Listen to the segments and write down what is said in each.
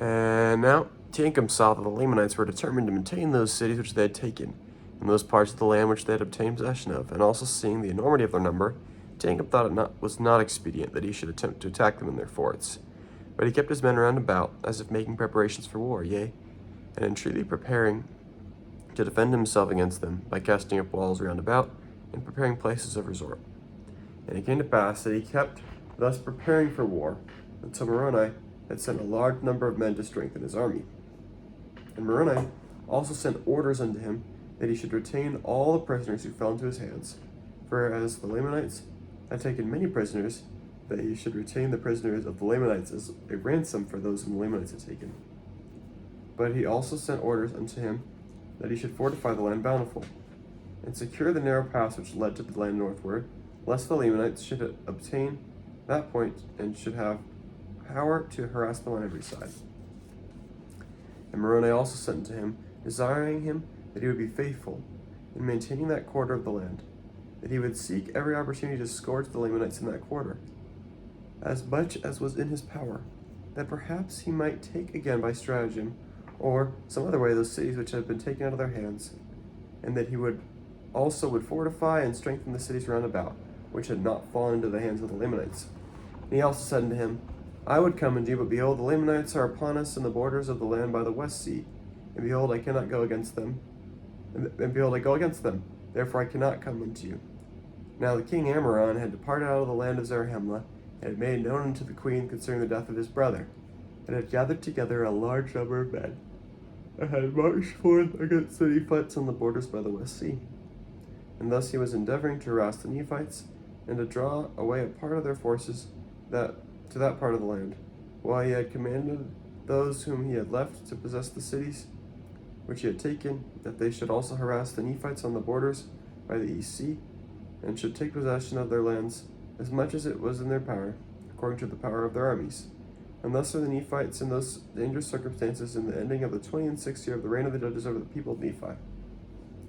And now Teancum saw that the Lamanites were determined to maintain those cities which they had taken, and those parts of the land which they had obtained possession of, and also seeing the enormity of their number, Teancum thought was not expedient that he should attempt to attack them in their forts. But he kept his men round about, as if making preparations for war, yea, and in truly preparing to defend himself against them by casting up walls round about, and preparing places of resort. And it came to pass that he kept thus preparing for war, until Moroni had sent a large number of men to strengthen his army. And Moroni also sent orders unto him that he should retain all the prisoners who fell into his hands, for as the Lamanites had taken many prisoners, that he should retain the prisoners of the Lamanites as a ransom for those whom the Lamanites had taken. But he also sent orders unto him that he should fortify the land bountiful, and secure the narrow pass which led to the land northward, lest the Lamanites should obtain that point and should have power to harass them on every side. And Moroni also sent to him, desiring him that he would be faithful in maintaining that quarter of the land, that he would seek every opportunity to scourge the Lamanites in that quarter, as much as was in his power, that perhaps he might take again by stratagem, or some other way, those cities which had been taken out of their hands, and that he would fortify and strengthen the cities round about, which had not fallen into the hands of the Lamanites. And he also said unto him, I would come unto you, but behold, the Lamanites are upon us in the borders of the land by the west sea, and behold, I cannot go against them. And behold, I go against them, therefore I cannot come unto you. Now the king Amaron had departed out of the land of Zarahemla, and had made known unto the queen concerning the death of his brother, and had gathered together a large number of men, and had marched forth against the Nephites on the borders by the west sea. And thus he was endeavoring to harass the Nephites, and to draw away a part of their forces to that part of the land, while he had commanded those whom he had left to possess the cities which he had taken, that they should also harass the Nephites on the borders by the east sea, and should take possession of their lands as much as it was in their power, according to the power of their armies. And thus are the Nephites in those dangerous circumstances in the ending of the 26th year of the reign of the judges over the people of Nephi.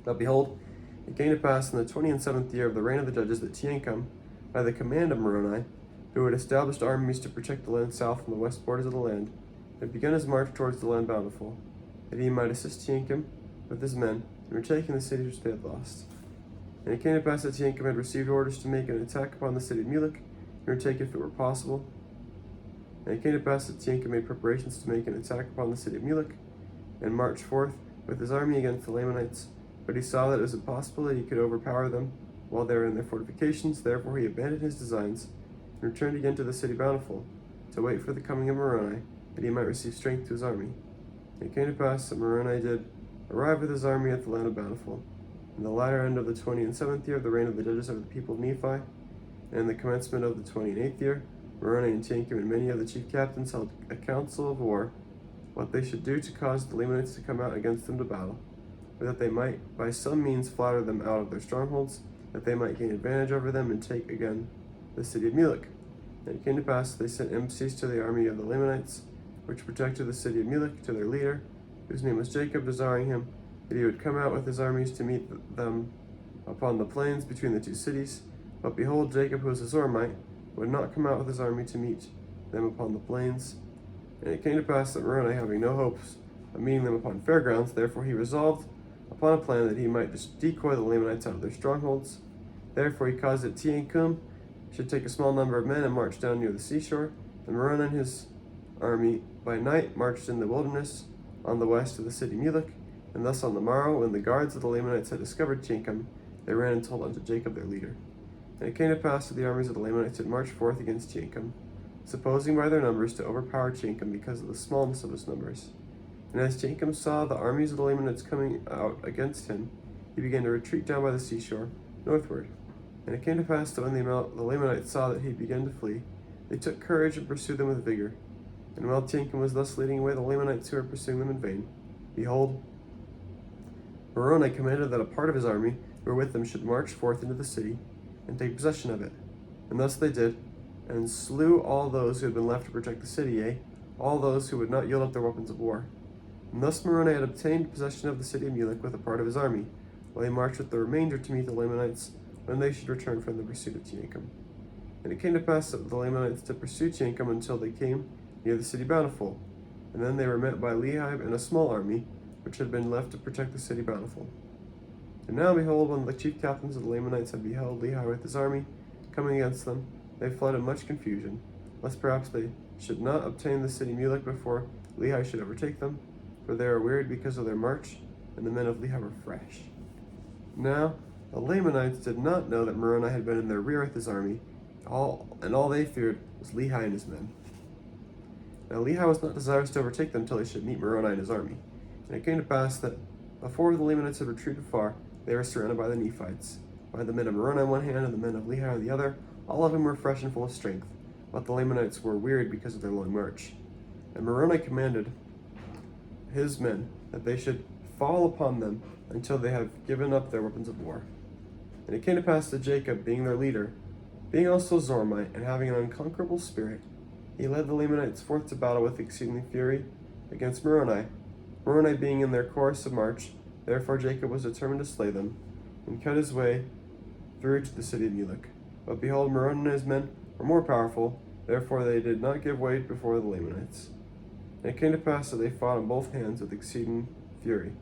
But behold, it came to pass in the 27th year of the reign of the judges that Teancum, by the command of Moroni, who had established armies to protect the land south from the west borders of the land, had begun his march towards the land bountiful, that he might assist Teancum with his men in retaking the cities which they had lost. And it came to pass that Teancum had received orders to make an attack upon the city of Mulek, and retake it if it were possible. And it came to pass that Teancum made preparations to make an attack upon the city of Mulek, and marched forth with his army against the Lamanites. But he saw that it was impossible that he could overpower them while they were in their fortifications. Therefore he abandoned his designs, and returned again to the city bountiful, to wait for the coming of Moroni, that he might receive strength to his army. And it came to pass that Moroni did arrive with his army at the land of bountiful, in the latter end of the 27th year of the reign of the judges over the people of Nephi, and in the commencement of the 28th year, Moroni and Teancum and many of the chief captains held a council of war, what they should do to cause the Lamanites to come out against them to battle, or that they might by some means flatter them out of their strongholds, that they might gain advantage over them and take again the city of Mulek. And it came to pass that they sent embassies to the army of the Lamanites, which protected the city of Mulek, to their leader, whose name was Jacob, desiring him that he would come out with his armies to meet them upon the plains between the two cities. But behold, Jacob, who was a Zoramite, would not come out with his army to meet them upon the plains. And it came to pass that Moroni, having no hopes of meeting them upon fair grounds, therefore he resolved upon a plan that he might just decoy the Lamanites out of their strongholds. Therefore he caused that Teancum should take a small number of men and march down near the seashore, and Moroni and his army by night marched in the wilderness on the west of the city Mulek. And thus on the morrow, when the guards of the Lamanites had discovered Teancum, they ran and told unto Jacob their leader. And it came to pass that the armies of the Lamanites had marched forth against Teancum, supposing by their numbers to overpower Teancum because of the smallness of his numbers. And as Teancum saw the armies of the Lamanites coming out against him, he began to retreat down by the seashore northward. And it came to pass that when the Lamanites saw that he began to flee, they took courage and pursued them with vigor. And while Teancum was thus leading away the Lamanites who were pursuing them in vain, behold, Moroni commanded that a part of his army who were with them should march forth into the city and take possession of it. And thus they did, and slew all those who had been left to protect the city, yea, all those who would not yield up their weapons of war. And thus Moroni had obtained possession of the city of Mulek with a part of his army, while he marched with the remainder to meet the Lamanites when they should return from the pursuit of Teancum. And it came to pass that the Lamanites did pursue Teancum until they came near the city bountiful. and then they were met by Lehi and a small army, which had been left to protect the city bountiful. And now behold, when the chief captains of the Lamanites had beheld Lehi with his army coming against them, they fled in much confusion, lest perhaps they should not obtain the city Mulek before Lehi should overtake them, for they are wearied because of their march, and the men of Lehi were fresh. Now the Lamanites did not know that Moroni had been in their rear with his army, and all they feared was Lehi and his men. Now Lehi was not desirous to overtake them till he should meet Moroni and his army. And it came to pass that before the Lamanites had retreated far, they were surrounded by the Nephites, by the men of Moroni on one hand and the men of Lehi on the other, all of whom were fresh and full of strength, but the Lamanites were wearied because of their long march. And Moroni commanded his men that they should fall upon them until they have given up their weapons of war. And it came to pass that Jacob, being their leader, being also Zormite, and having an unconquerable spirit, he led the Lamanites forth to battle with exceeding fury against Moroni. Moroni being in their course of march, therefore Jacob was determined to slay them, and cut his way through to the city of Mulek. But behold, Moroni and his men were more powerful, therefore they did not give way before the Lamanites. And it came to pass that they fought on both hands with exceeding fury.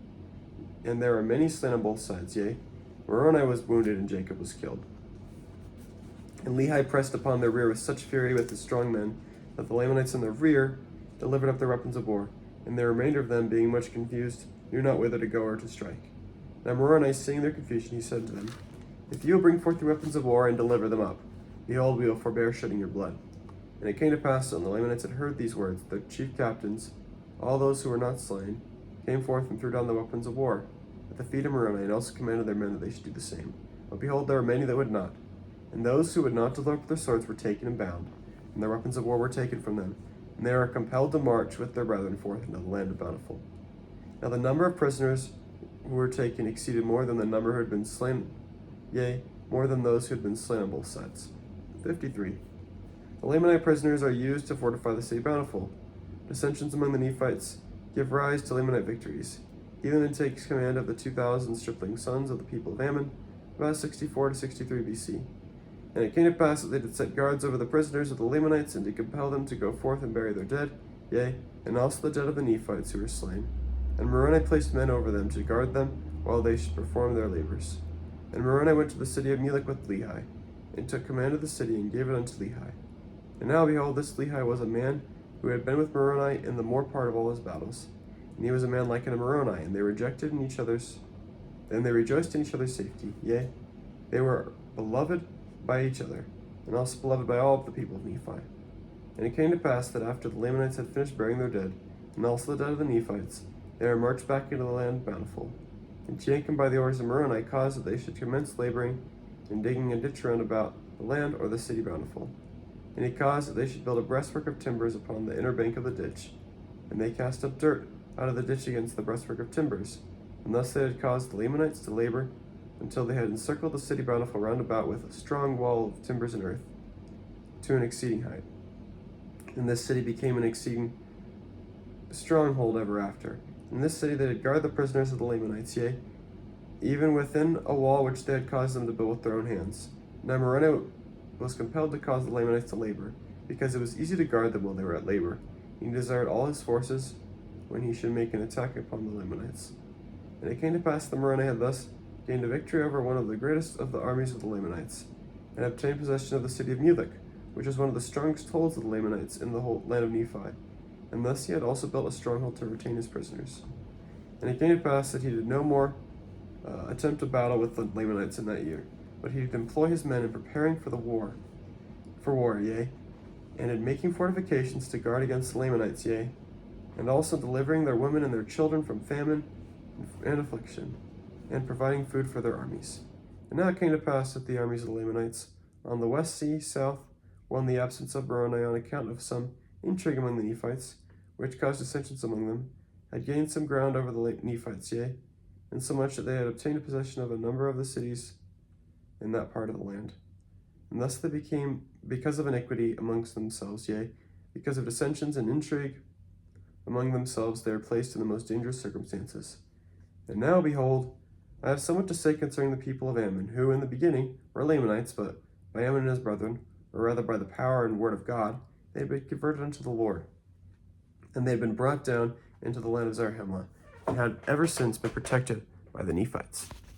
And there were many slain on both sides, yea, Moroni was wounded and Jacob was killed. And Lehi pressed upon their rear with such fury with his strong men, that the Lamanites in the rear delivered up their weapons of war, and the remainder of them, being much confused, knew not whither to go or to strike. Now Moroni, seeing their confusion, he said to them, If you will bring forth your weapons of war and deliver them up, behold, we will forbear shedding your blood. And it came to pass, when the Lamanites had heard these words, the chief captains, all those who were not slain, came forth and threw down the weapons of war at the feet of Moroni, and also commanded their men that they should do the same. But behold, there were many that would not. And those who would not deliver up their swords were taken and bound, and their weapons of war were taken from them, and they were compelled to march with their brethren forth into the land of Bountiful. Now the number of prisoners who were taken exceeded more than the number who had been slain, yea, more than those who had been slain on both sides. 53. The Lamanite prisoners are used to fortify the city Bountiful. Dissensions among the Nephites give rise to Lamanite victories. He then takes command of the 2,000 stripling sons of the people of Ammon, about 64 to 63 BC. And it came to pass that they did set guards over the prisoners of the Lamanites, and to compel them to go forth and bury their dead, yea, and also the dead of the Nephites who were slain. And Moroni placed men over them to guard them, while they should perform their labors. And Moroni went to the city of Mulek with Lehi, and took command of the city, and gave it unto Lehi. And now behold, this Lehi was a man who had been with Moroni in the more part of all his battles. And he was a man like unto Moroni, and they rejoiced in each other's safety. Yea, they were beloved by each other, and also beloved by all the people of Nephi. And it came to pass that after the Lamanites had finished burying their dead, and also the dead of the Nephites, they were marched back into the land Bountiful. And Jacob by the orders of Moroni caused that they should commence laboring in digging a ditch round about the land or the city Bountiful. And he caused that they should build a breastwork of timbers upon the inner bank of the ditch. And they cast up dirt out of the ditch against the breastwork of timbers. And thus they had caused the Lamanites to labor until they had encircled the city Bountiful round about with a strong wall of timbers and earth to an exceeding height. And this city became an exceeding stronghold ever after. In this city they did guard the prisoners of the Lamanites, yea, even within a wall which they had caused them to build with their own hands. Now Moroni was compelled to cause the Lamanites to labor, because it was easy to guard them while they were at labor. He desired all his forces when he should make an attack upon the Lamanites. And it came to pass that Moroni had thus gained a victory over one of the greatest of the armies of the Lamanites, and obtained possession of the city of Mulek, which was one of the strongest holds of the Lamanites in the whole land of Nephi. And thus he had also built a stronghold to retain his prisoners. And it came to pass that he did no more attempt a battle with the Lamanites in that year, but he did employ his men in preparing for war, yea, and in making fortifications to guard against the Lamanites, yea, and also delivering their women and their children from famine and affliction, and providing food for their armies. And now it came to pass that the armies of the Lamanites on the west sea, south, were in the absence of Moroni on account of some intrigue among the Nephites, which caused dissensions among them, had gained some ground over the Nephites, yea, insomuch that they had obtained possession of a number of the cities in that part of the land. And thus they became, because of iniquity amongst themselves, yea, because of dissensions and intrigue among themselves, they are placed in the most dangerous circumstances. And now, behold, I have somewhat to say concerning the people of Ammon, who in the beginning were Lamanites, but by Ammon and his brethren, or rather by the power and word of God, they had been converted unto the Lord. and they had been brought down into the land of Zarahemla, and had ever since been protected by the Nephites.